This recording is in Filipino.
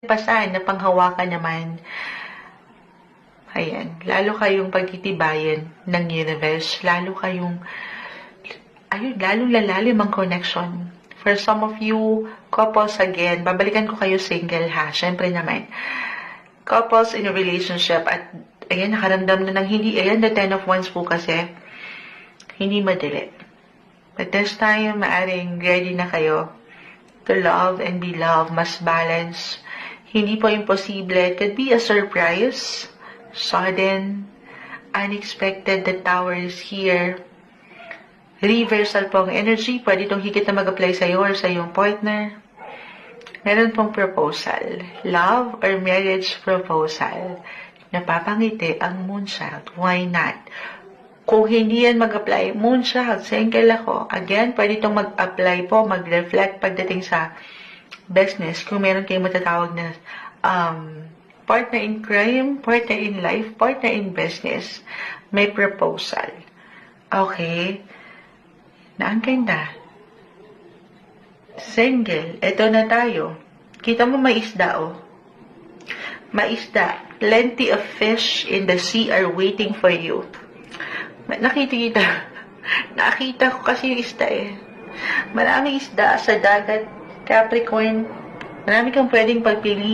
pasan na panghawakan naman. Ayan, lalo kayong pagtitibayan ng universe, lalo kayong, ayun, lalong lalalim ang connection. For some of you, couples again, babalikan ko kayo single ha, syempre naman. Couples in a relationship at, ayan, nakaramdam na ng hindi, ayan, the 10 of Wands po kasi, hindi madali. But this time, maaring ready na kayo to love and be loved, mas balance. Hindi po imposible. It could be a surprise, sudden, unexpected. The Tower is here. Reversal po ang energy. Pwede itong higit na mag-apply sa'yo or sa iyong partner. Meron pong proposal. Love or marriage proposal. Napapangiti ang Moonchild. Why not? Kung hindi yan mag-apply, Moonchild, single ako. Again, pwede itong mag-apply po, mag-reflect pagdating sa business. Kung meron kayong matatawag na partner in crime, partner in life, partner in business, may proposal. Okay. Na ang ganda. Single. Ito na tayo. Kita mo may isda, oh. May isda. Plenty of fish in the sea are waiting for you. Nakita ko kasi yung isda eh. Maraming isda sa dagat, Capricorn. Marami kang pwedeng pagpili.